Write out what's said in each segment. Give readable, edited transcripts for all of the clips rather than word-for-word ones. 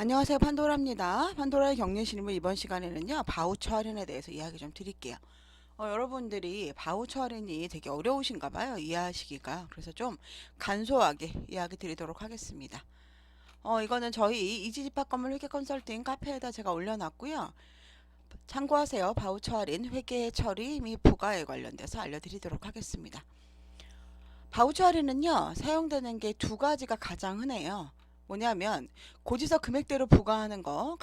안녕하세요. 판도라입니다. 판도라의 경륜신문 이번 시간에는요. 바우처 할인에 대해서 이야기 좀 드릴게요. 여러분들이 바우처 할인이 되게 어려우신가 봐요. 이해하시기가. 그래서 좀 간소하게 이야기 드리도록 하겠습니다. 이거는 저희 이지집합건물 회계 컨설팅 카페에다 제가 올려놨고요. 참고하세요. 바우처 할인 회계 처리 및 부과에 관련돼서 알려드리도록 하겠습니다. 바우처 할인은요. 사용되는 게 두 가지가 가장 흔해요. 뭐냐면 고지서 금액대로 부과하는 거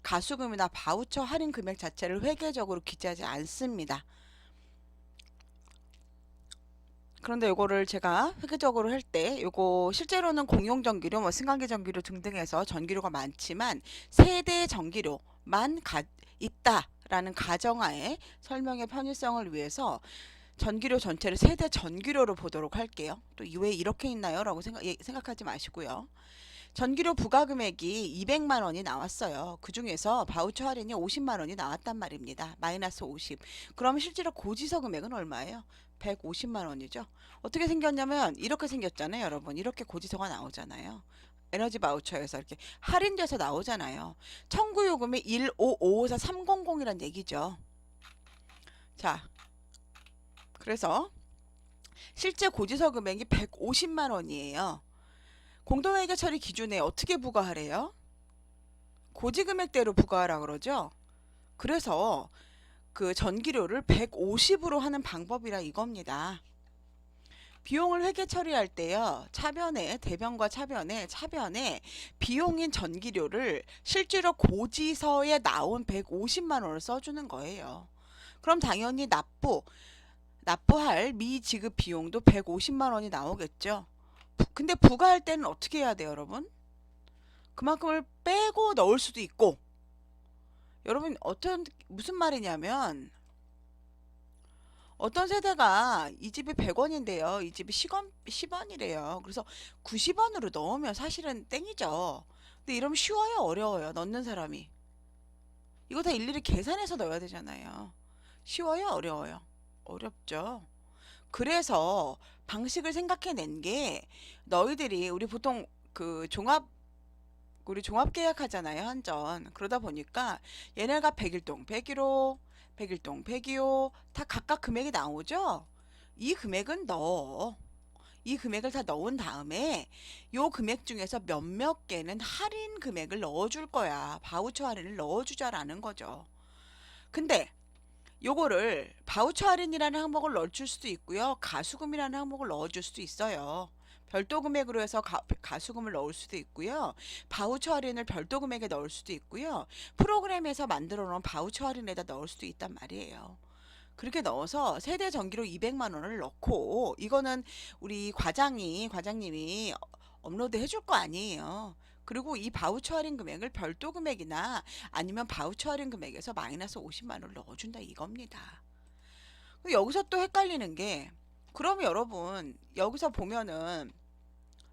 가수금이나 바우처 할인 금액 자체를 회계적으로 기재하지 않습니다. 그런데 요거를 제가 회계적으로 할 때 요거 실제로는 공용전기료, 승강기 전기료 등등해서 전기료가 많지만 세대 전기료만 있다라는 가정하에 설명의 편의성을 위해서 전기료 전체를 세대 전기료로 보도록 할게요. 또 왜 이렇게 있나요? 라고 생각하지 마시고요. 전기료 부과 금액이 200만 원이 나왔어요. 그 중에서 바우처 할인이 50만 원이 나왔단 말입니다. 마이너스 50. 그럼 실제로 고지서 금액은 얼마예요? 150만 원이죠. 어떻게 생겼냐면 이렇게 생겼잖아요, 여러분. 이렇게 고지서가 나오잖아요. 에너지 바우처에서 이렇게 할인돼서 나오잖아요. 청구 요금이 15554-300이란 얘기죠. 자, 그래서 실제 고지서 금액이 150만 원이에요. 공동회계 처리 기준에 어떻게 부과하래요? 고지금액대로 부과하라 그러죠. 그래서 그 전기료를 150으로 하는 방법이라 이겁니다. 비용을 회계 처리할 때요. 차변에 대변과 차변에 비용인 전기료를 실제로 고지서에 나온 150만 원을 써주는 거예요. 그럼 당연히 납부할 미지급 비용도 150만 원이 나오겠죠. 근데 부과할 때는 어떻게 해야 돼요, 여러분? 그만큼을 빼고 넣을 수도 있고, 여러분 무슨 말이냐면 어떤 세대가 이 집이 100원인데요. 이 집이 10원이래요. 그래서 90원으로 넣으면 사실은 땡이죠. 근데 이러면 쉬워요, 어려워요? 넣는 사람이. 이거 다 일일이 계산해서 넣어야 되잖아요. 쉬워요, 어려워요? 어렵죠. 그래서 방식을 생각해낸 게 너희들이 우리 보통 우리 종합계약 하잖아요, 한전. 그러다 보니까 얘네가 100일동 101호, 100일동 102호 다 각각 금액이 나오죠? 이 금액은 이 금액을 다 넣은 다음에 요 금액 중에서 몇몇 개는 할인 금액을 넣어줄 거야. 바우처 할인을 넣어주자라는 거죠. 근데 요거를 바우처 할인이라는 항목을 넣어줄 수도 있고요. 가수금이라는 항목을 넣어줄 수도 있어요. 별도 금액으로 해서 가수금을 넣을 수도 있고요. 바우처 할인을 별도 금액에 넣을 수도 있고요. 프로그램에서 만들어 놓은 바우처 할인에다 넣을 수도 있단 말이에요. 그렇게 넣어서 세대 전기료 200만 원을 넣고 이거는 우리 과장님이 업로드 해줄 거 아니에요. 그리고 이 바우처 할인 금액을 별도 금액이나 아니면 바우처 할인 금액에서 마이너스 50만 원을 넣어준다 이겁니다. 여기서 또 헷갈리는 게 그러면 여러분 여기서 보면은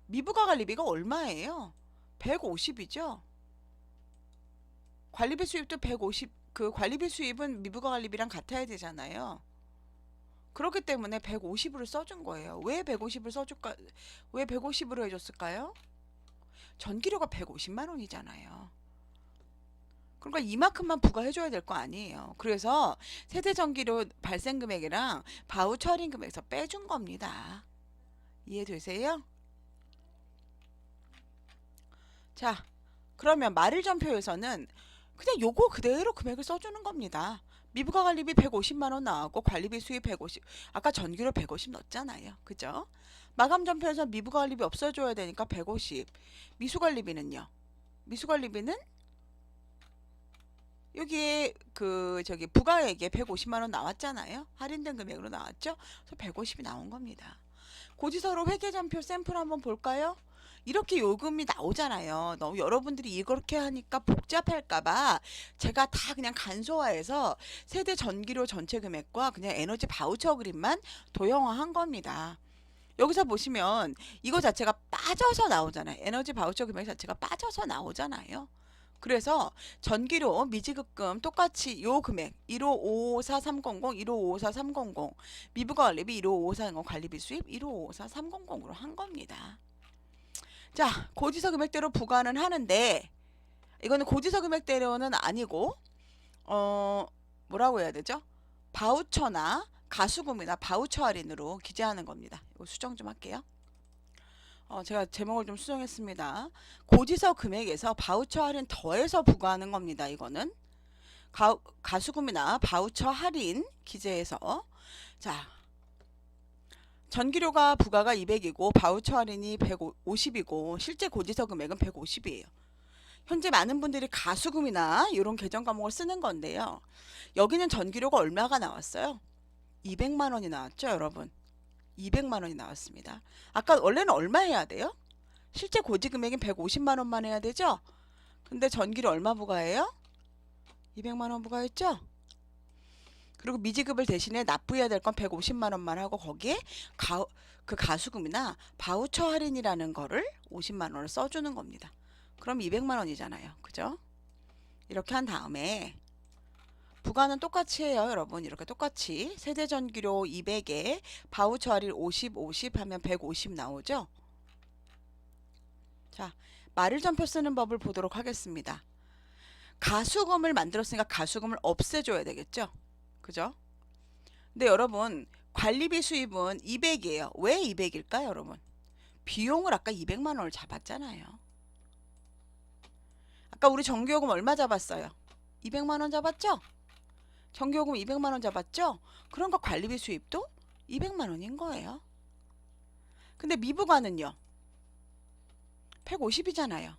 미부가 관리비가 얼마예요? 150이죠. 관리비 수입도 150, 그 관리비 수입은 미부가 관리비랑 같아야 되잖아요. 그렇기 때문에 150으로 써준 거예요. 왜 150을 써줄까? 왜 150으로 해줬을까요? 전기료가 150만 원이잖아요. 그러니까 이만큼만 부과해줘야 될 거 아니에요. 그래서 세대 전기료 발생 금액이랑 바우처 할인 금액에서 빼준 겁니다. 이해되세요? 자, 그러면 말일전표에서는 그냥 요거 그대로 금액을 써주는 겁니다. 미부가 관리비 150만 원 나왔고 관리비 수입 150. 아까 전기료 150 넣었잖아요. 그죠? 마감전표에서 미부가 관리비 없어줘야 되니까 150. 미수관리비는요? 미수관리비는 여기에 부가액에 150만 원 나왔잖아요. 할인된 금액으로 나왔죠? 그래서 150이 나온 겁니다. 고지서로 회계전표 샘플 한번 볼까요? 이렇게 요금이 나오잖아요. 너무 여러분들이 이렇게 하니까 복잡할까봐 제가 다 그냥 간소화해서 세대 전기료 전체 금액과 그냥 에너지 바우처 그림만 도형화한 겁니다. 여기서 보시면 이거 자체가 빠져서 나오잖아요. 에너지 바우처 금액 자체가 빠져서 나오잖아요. 그래서 전기료 미지급금 똑같이 요 금액 1554300 1554300 미부가 관리비 1554300 관리비 수입 1554300으로 한 겁니다. 자, 고지서 금액대로 부과는 하는데 이거는 고지서 금액대로는 아니고 뭐라고 해야 되죠? 바우처나 가수금이나 바우처 할인으로 기재하는 겁니다. 이거 수정 좀 할게요. 제가 제목을 좀 수정했습니다. 고지서 금액에서 바우처 할인 더해서 부과하는 겁니다. 이거는 가수금이나 바우처 할인 기재해서. 자, 전기료가 부가가 200이고 바우처 할인이 150이고 실제 고지서 금액은 150이에요. 현재 많은 분들이 가수금이나 이런 계정 과목을 쓰는 건데요. 여기는 전기료가 얼마가 나왔어요? 200만 원이 나왔죠, 여러분. 200만 원이 나왔습니다. 아까 원래는 얼마 해야 돼요? 실제 고지 금액인 150만 원만 해야 되죠? 근데 전기료 얼마 부과해요? 200만 원 부과했죠? 그리고 미지급을 대신에 납부해야 될 건 150만 원만 하고 거기에 그 가수금이나 바우처 할인이라는 거를 50만 원을 써주는 겁니다. 그럼 200만 원이잖아요. 그죠? 이렇게 한 다음에 부가는 똑같이 해요, 여러분. 이렇게 똑같이 세대 전기료 200에 바우처 할인 50, 50 하면 150 나오죠? 자, 말일전표 쓰는 법을 보도록 하겠습니다. 가수금을 만들었으니까 가수금을 없애줘야 되겠죠? 그죠? 근데 여러분, 관리비 수입은 200이에요. 왜 200일까요, 여러분? 비용을 아까 200만 원을 잡았잖아요. 아까 우리 전기요금 얼마 잡았어요? 200만 원 잡았죠? 전기요금 200만 원 잡았죠? 그러니까 관리비 수입도 200만 원인 거예요. 근데 미부가는요? 150이잖아요.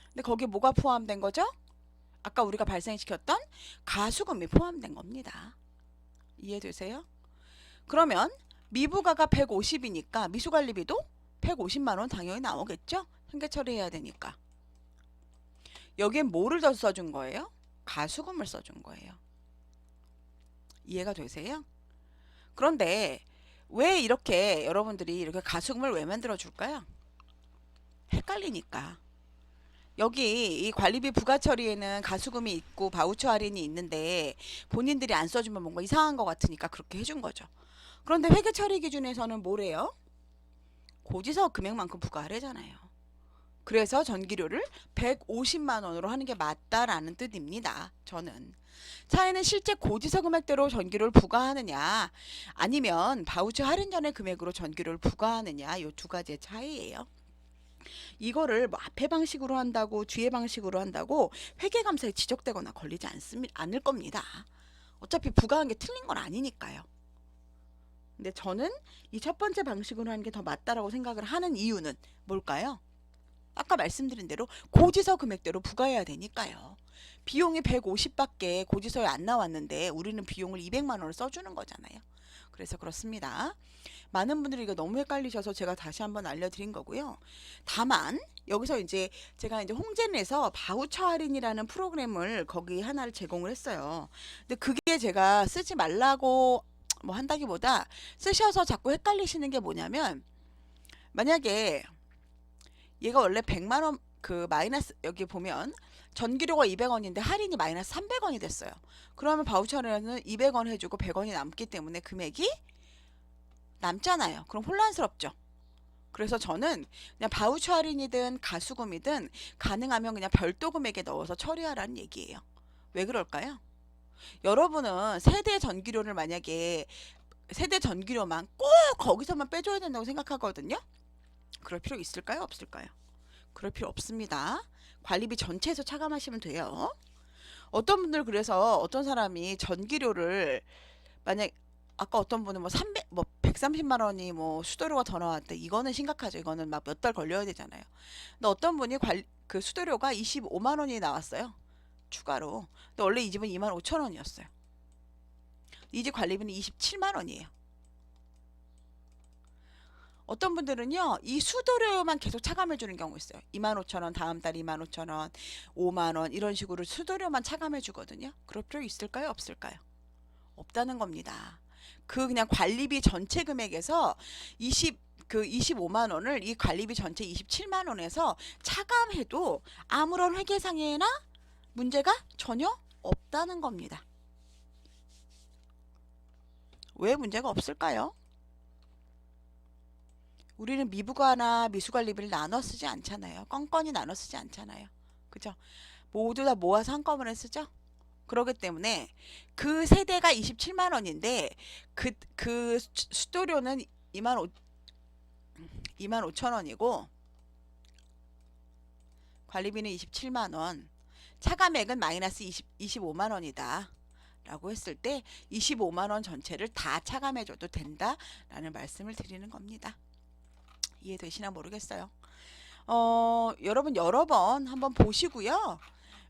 근데 거기에 뭐가 포함된 거죠? 아까 우리가 발생시켰던 가수금이 포함된 겁니다. 이해되세요? 그러면 미부가가 150이니까 미수관리비도 150만 원 당연히 나오겠죠? 현계 처리해야 되니까. 여기에 뭐를 더 써준 거예요? 가수금을 써준 거예요. 이해가 되세요? 그런데 왜 이렇게 여러분들이 이렇게 가수금을 왜 만들어 줄까요? 헷갈리니까. 여기 이 관리비 부가 처리에는 가수금이 있고 바우처 할인이 있는데 본인들이 안 써주면 뭔가 이상한 것 같으니까 그렇게 해준 거죠. 그런데 회계 처리 기준에서는 뭐래요? 고지서 금액만큼 부과하래잖아요. 그래서 전기료를 150만 원으로 하는 게 맞다라는 뜻입니다. 저는. 차이는 실제 고지서 금액대로 전기료를 부과하느냐 아니면 바우처 할인 전의 금액으로 전기료를 부과하느냐 이 두 가지의 차이예요. 이거를 뭐 앞에 방식으로 한다고 뒤에 방식으로 한다고 회계감사에 지적되거나 걸리지 않을 겁니다. 어차피 부과한 게 틀린 건 아니니까요. 근데 저는 이 첫 번째 방식으로 하는 게 더 맞다라고 생각을 하는 이유는 뭘까요? 아까 말씀드린 대로 고지서 금액대로 부과해야 되니까요. 비용이 150밖에 고지서에 안 나왔는데 우리는 비용을 200만 원을 써주는 거잖아요. 그래서 그렇습니다. 많은 분들이 이거 너무 헷갈리셔서 제가 다시 한번 알려드린 거고요. 다만 여기서 이제 제가 이제 홍젠에서 바우처 할인이라는 프로그램을 거기 하나를 제공을 했어요. 근데 그게 제가 쓰지 말라고 뭐 한다기보다 쓰셔서 자꾸 헷갈리시는 게 뭐냐면 만약에 얘가 원래 100만 원 그 마이너스 여기 보면 전기료가 200원인데 할인이 마이너스 300원이 됐어요. 그러면 바우처는 200원 해주고 100원이 남기 때문에 금액이 남잖아요. 그럼 혼란스럽죠. 그래서 저는 그냥 바우처 할인이든 가수금이든 가능하면 그냥 별도 금액에 넣어서 처리하라는 얘기예요. 왜 그럴까요? 여러분은 세대 전기료를 만약에 세대 전기료만 꼭 거기서만 빼줘야 된다고 생각하거든요. 그럴 필요 있을까요? 없을까요? 그럴 필요 없습니다. 관리비 전체에서 차감하시면 돼요. 어떤 분들 그래서 어떤 사람이 전기료를 만약 아까 어떤 분은 뭐 300, 뭐 130만 원이 뭐 수도료가 더 나왔대. 이거는 심각하죠. 이거는 막 몇 달 걸려야 되잖아요. 근데 어떤 분이 그 수도료가 25만 원이 나왔어요. 추가로. 근데 원래 이 집은 2만 5천 원이었어요. 이 집 관리비는 27만 원이에요. 어떤 분들은요, 이 수도료만 계속 차감해 주는 경우 있어요. 25,000원, 다음 달 25,000원, 5만 원 이런 식으로 수도료만 차감해 주거든요. 그럴 필요 있을까요? 없을까요? 없다는 겁니다. 그 그냥 관리비 전체 금액에서 25만 원을 이 관리비 전체 27만 원에서 차감해도 아무런 회계상해나 문제가 전혀 없다는 겁니다. 왜 문제가 없을까요? 우리는 미부가나 미수관리비를 나눠 쓰지 않잖아요. 껌껌이 나눠 쓰지 않잖아요. 그죠? 모두 다 모아서 한꺼번에 쓰죠. 그러기 때문에 그 세대가 27만 원인데 그 수도료는 2만 5천 원이고 관리비는 27만 원, 차감액은 마이너스 25만 원이다 라고 했을 때 25만 원 전체를 다 차감해 줘도 된다 라는 말씀을 드리는 겁니다. 이해되시나 모르겠어요. 여러분 여러 번 한번 보시고요.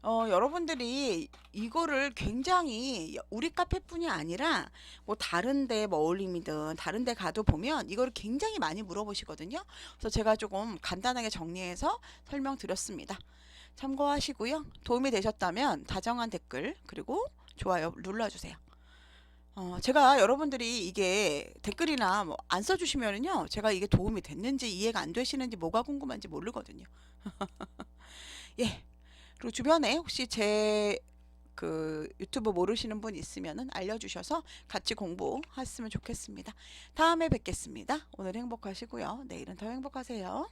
여러분들이 이거를 굉장히 우리 카페뿐이 아니라 뭐 다른데 뭐 어울림이든 다른데 가도 보면 이거를 굉장히 많이 물어보시거든요. 그래서 제가 조금 간단하게 정리해서 설명드렸습니다. 참고하시고요. 도움이 되셨다면 다정한 댓글 그리고 좋아요 눌러주세요. 제가 여러분들이 이게 댓글이나 뭐 안 써주시면은요, 제가 이게 도움이 됐는지 이해가 안 되시는지 뭐가 궁금한지 모르거든요. 예. 그리고 주변에 혹시 제 그 유튜브 모르시는 분 있으면은 알려주셔서 같이 공부하셨으면 좋겠습니다. 다음에 뵙겠습니다. 오늘 행복하시고요. 내일은 더 행복하세요.